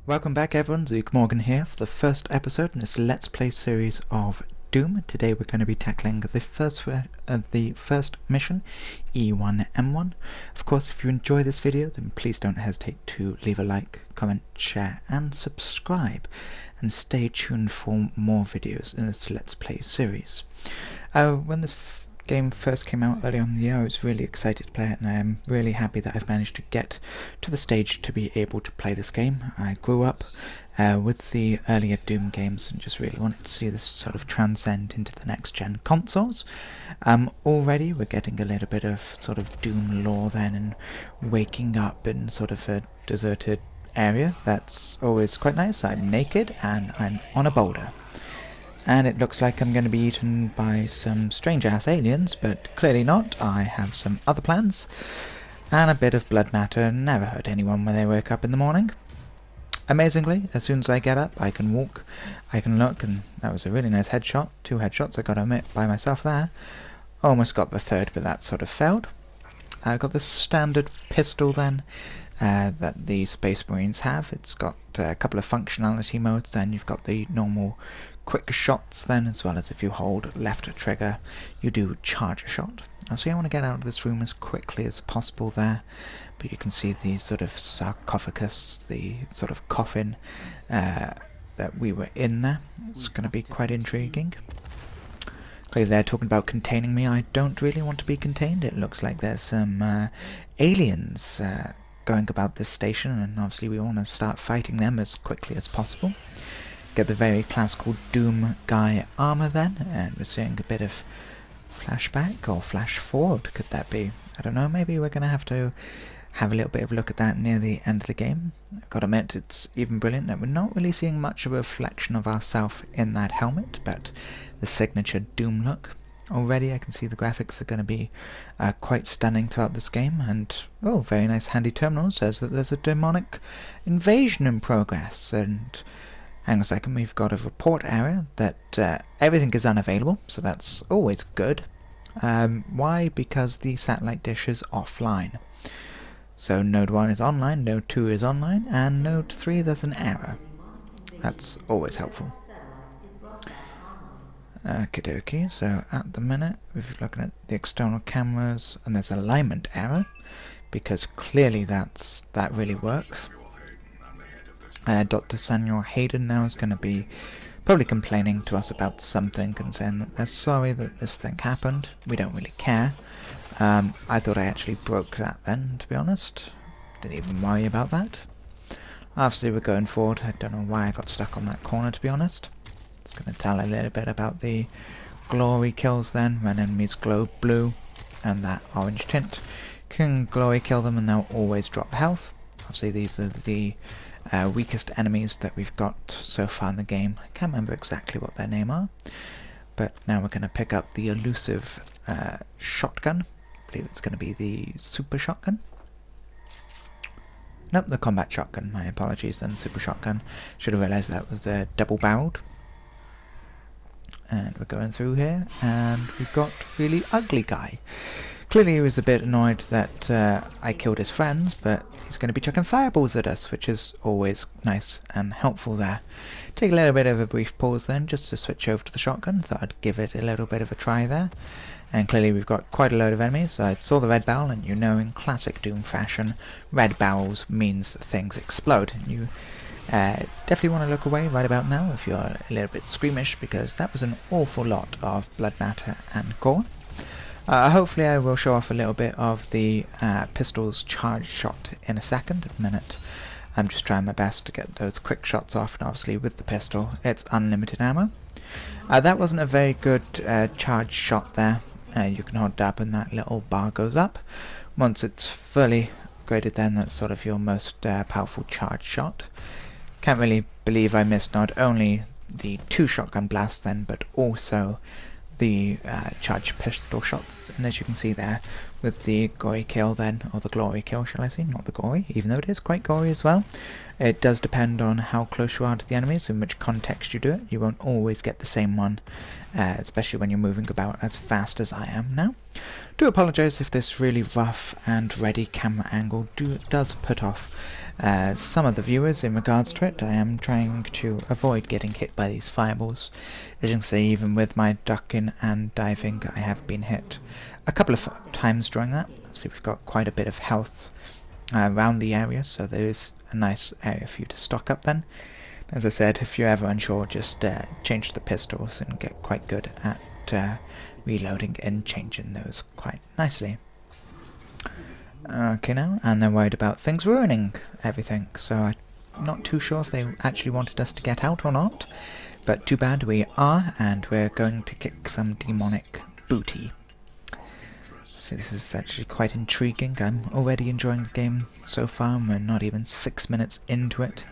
Welcome back everyone, Zeke here for the first episode in this Let's Play series of Doom. Today we're going to be tackling the first mission, E1M1. Of course, if you enjoy this video, then please don't hesitate to leave a like, comment, share and subscribe. And stay tuned for more videos in this Let's Play series. When this game first came out early on in the year, I was really excited to play it, and I am really happy that I've managed to get to the stage to be able to play this game. I grew up with the earlier Doom games and just really wanted to see this sort of transcend into the next gen consoles. Already we're getting a little bit of sort of Doom lore then, and waking up in sort of a deserted area. That's always quite nice. I'm naked and I'm on a boulder. And it looks like I'm going to be eaten by some strange-ass aliens, but clearly not. I have some other plans, and a bit of blood matter never hurt anyone when they wake up in the morning. Amazingly, as soon as I get up, I can walk, I can look, and that was a really nice headshot. 2 headshots, I got to admit, by myself there. Almost got the third, but that sort of failed. I got the standard pistol then, that the Space Marines have. It's got a couple of functionality modes, then you've got the normal quick shots then, as well as if you hold left trigger you do charge a shot. So I want to get out of this room as quickly as possible there, but you can see the sort of sarcophagus, the sort of coffin that we were in there. It's going to be quite intriguing. Clearly they're talking about containing me. I don't really want to be contained. It looks like there's some aliens going about this station, and obviously we want to start fighting them as quickly as possible. Get the very classical Doom guy armour then, and we're seeing a bit of flashback or flash forward. Could that be? I don't know, maybe we're going to have a little bit of a look at that near the end of the game. I've got to admit, it's even brilliant that we're not really seeing much of a reflection of ourselves in that helmet, but the signature Doom look. Already I can see the graphics are going to be quite stunning throughout this game, and oh, very nice handy terminal says that there's a demonic invasion in progress. And hang on a second, we've got a report area that everything is unavailable, so that's always good. Why? Because the satellite dish is offline. So node 1 is online, node 2 is online, and node 3 there's an error. That's always helpful. Okie dokie, so at the minute we're looking at the external cameras, and there's alignment error, because clearly that really works. Dr. Samuel Hayden now is going to be probably complaining to us about something and saying that they're sorry that this thing happened. We don't really care. I thought I actually broke that then, to be honest. Didn't even worry about that. Obviously we're going forward. I don't know why I got stuck on that corner, to be honest. It's going to tell a little bit about the glory kills then, when enemies glow blue, and that orange tint can glory kill them and they'll always drop health. Obviously these are the weakest enemies that we've got so far in the game. I can't remember exactly what their name are, but now we're going to pick up the elusive shotgun. I believe it's going to be the super shotgun. Nope, the combat shotgun. My apologies then, super shotgun. Should have realised that was double barreled. And we're going through here, and we've got really ugly guy. Clearly he was a bit annoyed that I killed his friends, but he's going to be chucking fireballs at us, which is always nice and helpful there. Take a little bit of a brief pause then, just to switch over to the shotgun. Thought I'd give it a little bit of a try there. And clearly we've got quite a load of enemies. I saw the red barrel, and you know, in classic Doom fashion, red barrels means that things explode. And you definitely want to look away right about now if you're a little bit squeamish, because that was an awful lot of blood matter and gore. Hopefully I will show off a little bit of the pistol's charge shot in a second. At the minute I'm just trying my best to get those quick shots off, and obviously with the pistol it's unlimited ammo. That wasn't a very good charge shot there. You can hold it up and that little bar goes up. Once it's fully upgraded, then that's sort of your most powerful charge shot. Can't really believe I missed not only the 2 shotgun blasts then, but also the charged pistol shots. And as you can see there, with the gory kill then, or the glory kill shall I say, not the gory, even though it is quite gory as well. It does depend on how close you are to the enemies, in which context you do it. You won't always get the same one, especially when you're moving about as fast as I am now. Do apologise if this really rough and ready camera angle does put off some of the viewers in regards to it. I am trying to avoid getting hit by these fireballs. As you can see, even with my ducking and diving, I have been hit a couple of times during that. So we've got quite a bit of health around the area, so there is a nice area for you to stock up then. As I said, if you're ever unsure, just change the pistols and get quite good at reloading and changing those quite nicely. Okay now, and they're worried about things ruining everything, so I'm not too sure if they actually wanted us to get out or not, but too bad we are, and we're going to kick some demonic booty. So this is actually quite intriguing. I'm already enjoying the game so far, and we're not even 6 minutes into it.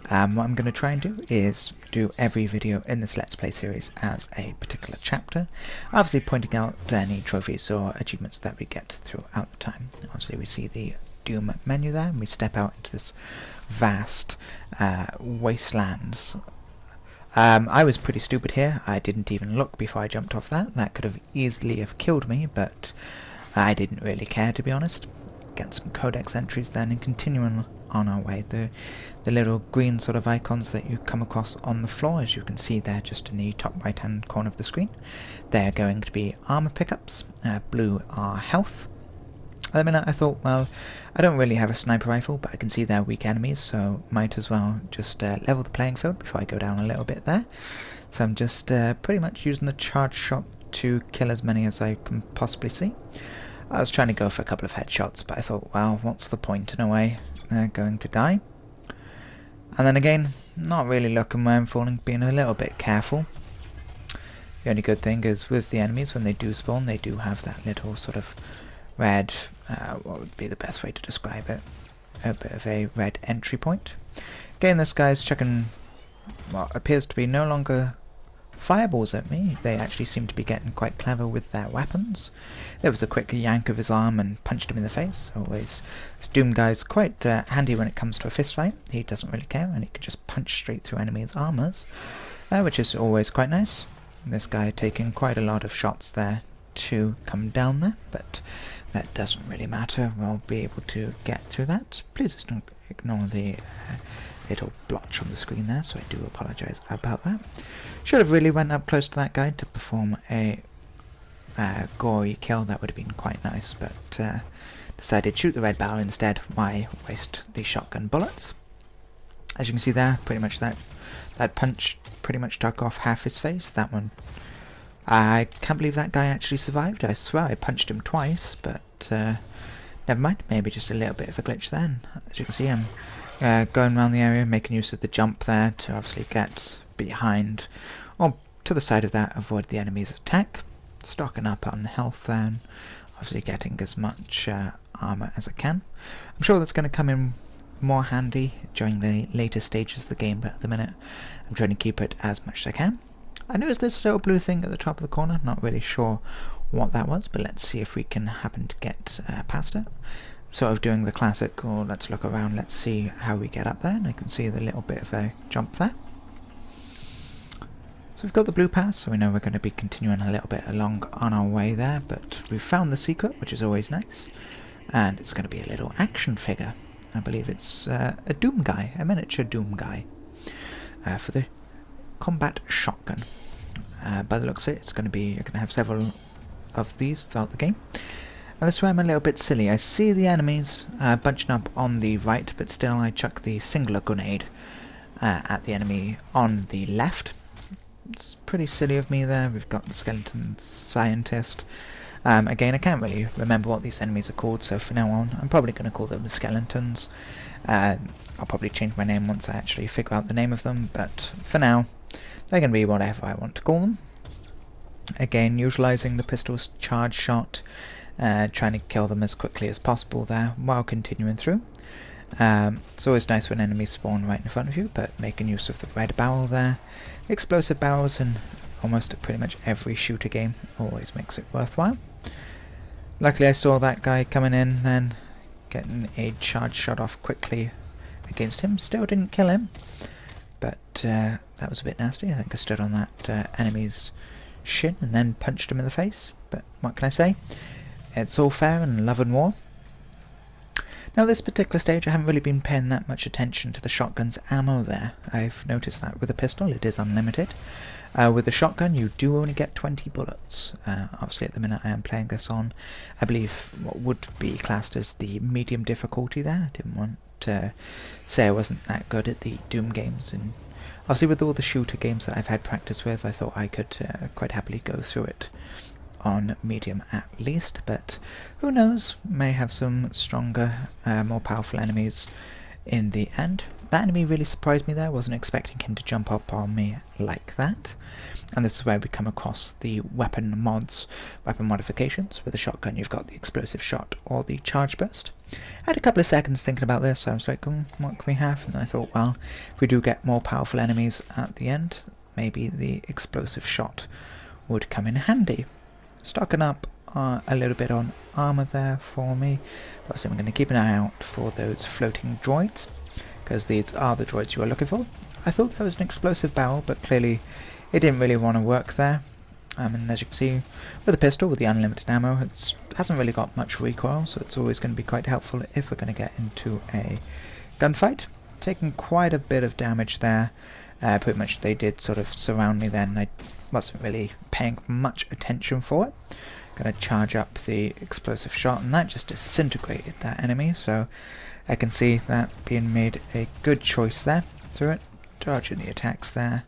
What I'm going to try and do is do every video in this Let's Play series as a particular chapter, obviously pointing out any trophies or achievements that we get throughout the time. Obviously we see the Doom menu there, and we step out into this vast wastelands. I was pretty stupid here. I didn't even look before I jumped off that. That could have easily have killed me, but I didn't really care, to be honest. Get some codex entries then and continuing on our way. The little green sort of icons that you come across on the floor, as you can see there just in the top right hand corner of the screen, they're going to be armour pickups. Blue are health. At the minute I thought, well, I don't really have a sniper rifle, but I can see they're weak enemies, so might as well just level the playing field before I go down a little bit there. So I'm just pretty much using the charge shot to kill as many as I can possibly see. I was trying to go for a couple of headshots, but I thought, well, what's the point in a way? They're going to die. And then again, not really looking where I'm falling, being a little bit careful. The only good thing is with the enemies, when they do spawn, they do have that little sort of red, what would be the best way to describe it? A bit of a red entry point. Again, this guy's chucking what appears to be no longer fireballs at me. They actually seem to be getting quite clever with their weapons. There was a quick yank of his arm and punched him in the face. Always, this Doom guy's quite handy when it comes to a fist fight. He doesn't really care, and he can just punch straight through enemies' armours, which is always quite nice. This guy taking quite a lot of shots there to come down there, but that doesn't really matter. We'll be able to get through that. Please just don't ignore the little blotch on the screen there, so I do apologise about that. Should have really went up close to that guy to perform a gory kill. That would have been quite nice, but decided to shoot the red barrel instead. Why waste the shotgun bullets? As you can see there, pretty much that punch pretty much took off half his face. That one, I can't believe that guy actually survived. I swear I punched him twice, but never mind. Maybe just a little bit of a glitch then. As you can see, I'm going around the area, making use of the jump there to obviously get behind or to the side of that, avoid the enemy's attack. Stocking up on health there, and obviously getting as much armour as I can. I'm sure that's going to come in more handy during the later stages of the game, but at the minute I'm trying to keep it as much as I can. I noticed this little blue thing at the top of the corner, not really sure what that was, but let's see if we can happen to get past it. Sort of doing the classic, or let's look around, let's see how we get up there, and I can see the little bit of a jump there. So we've got the blue pass, so we know we're going to be continuing a little bit along on our way there, but we've found the secret, which is always nice, and it's going to be a little action figure. I believe it's a Doom guy, a miniature Doom guy, for the combat shotgun. By the looks of it, it's going to be, you're going to have several of these throughout the game. And that's why I'm a little bit silly. I see the enemies bunching up on the right, but still I chuck the singular grenade at the enemy on the left. It's pretty silly of me there. We've got the skeleton scientist. Again, I can't really remember what these enemies are called, so from now on I'm probably going to call them skeletons. I'll probably change my name once I actually figure out the name of them, but for now they're going to be whatever I want to call them. Again, utilising the pistol's charge shot, trying to kill them as quickly as possible there while continuing through. It's always nice when enemies spawn right in front of you, but making use of the red barrel there. Explosive barrels in almost pretty much every shooter game always makes it worthwhile. Luckily I saw that guy coming in, then getting a charge shot off quickly against him. Still didn't kill him, but that was a bit nasty. I think I stood on that enemy's shin and then punched him in the face. But what can I say? It's all fair in love and war. Now this particular stage I haven't really been paying that much attention to the shotgun's ammo there. I've noticed that with a pistol it is unlimited. With a shotgun you do only get 20 bullets. Obviously at the minute I am playing this on, I believe, what would be classed as the medium difficulty there. I didn't want to say I wasn't that good at the Doom games, and obviously with all the shooter games that I've had practice with I thought I could quite happily go through it on medium at least, but who knows, may have some stronger, more powerful enemies in the end. That enemy really surprised me there. I wasn't expecting him to jump up on me like that. And this is where we come across the weapon mods, weapon modifications. With a shotgun you've got the explosive shot or the charge burst. I had a couple of seconds thinking about this, so I was like, what can we have? And I thought, well, if we do get more powerful enemies at the end, maybe the explosive shot would come in handy. Stocking up a little bit on armour there for me, but I'm going to keep an eye out for those floating droids, because these are the droids you are looking for. I thought there was an explosive barrel, but clearly it didn't really want to work there. And as you can see, with a pistol with the unlimited ammo, it hasn't really got much recoil, so it's always going to be quite helpful if we're going to get into a gunfight. Taking quite a bit of damage there. Pretty much they did sort of surround me then, and I wasn't really paying much attention for it. Gonna charge up the explosive shot, and that just disintegrated that enemy, so I can see that being made a good choice there through it. Dodging the attacks there,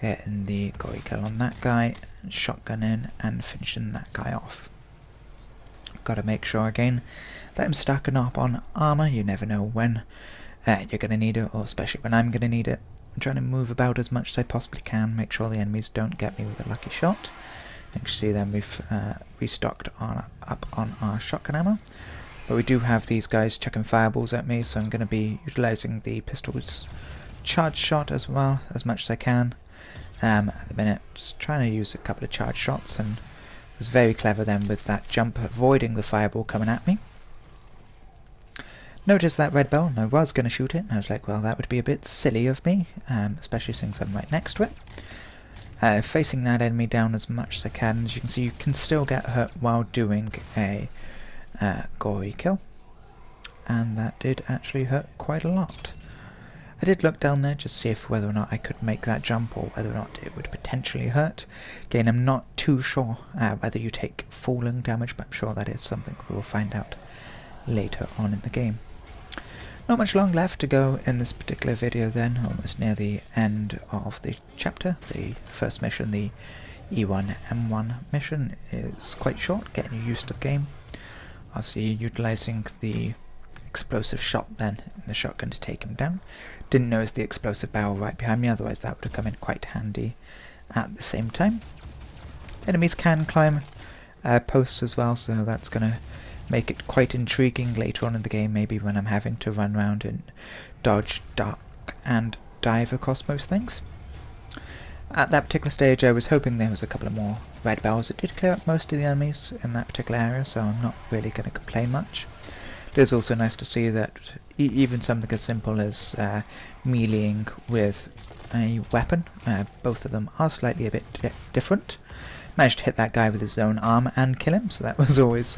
getting the gory kill on that guy, and shotgun in and finishing that guy off. Gotta make sure again that I'm stacking up on armour. You never know when you're gonna need it, or especially when I'm gonna need it. I'm trying to move about as much as I possibly can, make sure the enemies don't get me with a lucky shot. You can see then we've restocked up on our shotgun ammo. But we do have these guys chucking fireballs at me, so I'm going to be utilising the pistol's charge shot as well, as much as I can. At the minute, just trying to use a couple of charge shots, and was very clever then with that jump, avoiding the fireball coming at me. Noticed that red bell, and I was going to shoot it, and I was like, well, that would be a bit silly of me, especially since I'm right next to it. Facing that enemy down as much as I can. As you can see, you can still get hurt while doing a gory kill, and that did actually hurt quite a lot. I did look down there just to see if whether or not I could make that jump, or whether or not it would potentially hurt. Again, I'm not too sure whether you take falling damage, but I'm sure that is something we will find out later on in the game. Not much long left to go in this particular video then, almost near the end of the chapter. The first mission, the E1M1 mission, is quite short, getting you used to the game. Obviously utilising the explosive shot then in the shotgun to take him down. Didn't notice the explosive barrel right behind me, otherwise that would have come in quite handy at the same time. Enemies can climb posts as well, so that's going to make it quite intriguing later on in the game, maybe when I'm having to run around and dodge, duck and dive across most things. At that particular stage I was hoping there was a couple of more red bells. It did clear up most of the enemies in that particular area, so I'm not really going to complain much. It is also nice to see that even something as simple as meleeing with a weapon, both of them are slightly a bit different. Managed to hit that guy with his own arm and kill him, so that was always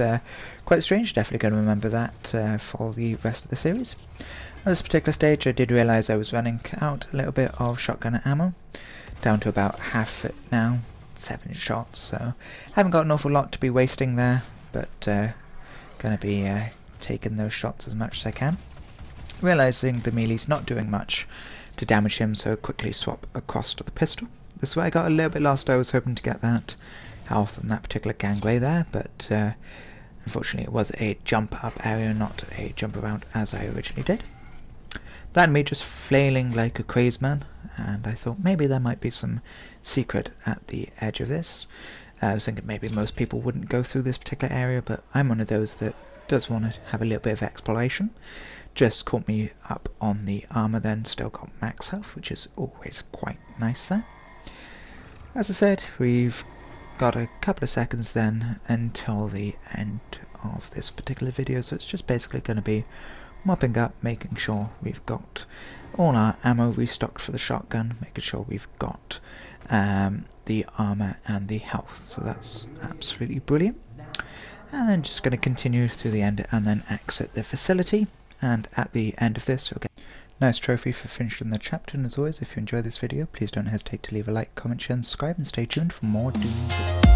quite strange. Definitely going to remember that for the rest of the series. At this particular stage I did realise I was running out a little bit of shotgun ammo, down to about half it now, 7 shots, so haven't got an awful lot to be wasting there, but going to be taking those shots as much as I can. Realising the melee's not doing much to damage him, so quickly swap across to the pistol. This is where I got a little bit lost. I was hoping to get that health on that particular gangway there, but unfortunately it was a jump up area, not a jump around as I originally did. That and me just flailing like a crazed man, and I thought maybe there might be some secret at the edge of this. I was thinking maybe most people wouldn't go through this particular area, but I'm one of those that does want to have a little bit of exploration. Just caught me up on the armour then, still got max health, which is always quite nice there. As I said, we've got a couple of seconds then until the end of this particular video, so it's just basically going to be mopping up, making sure we've got all our ammo restocked for the shotgun, making sure we've got the armour and the health, so that's absolutely brilliant. And then just going to continue through the end and then exit the facility, and at the end of this you'll get a nice trophy for finishing the chapter. And as always, if you enjoyed this video, please don't hesitate to leave a like, comment, share and subscribe, and stay tuned for more Doom videos.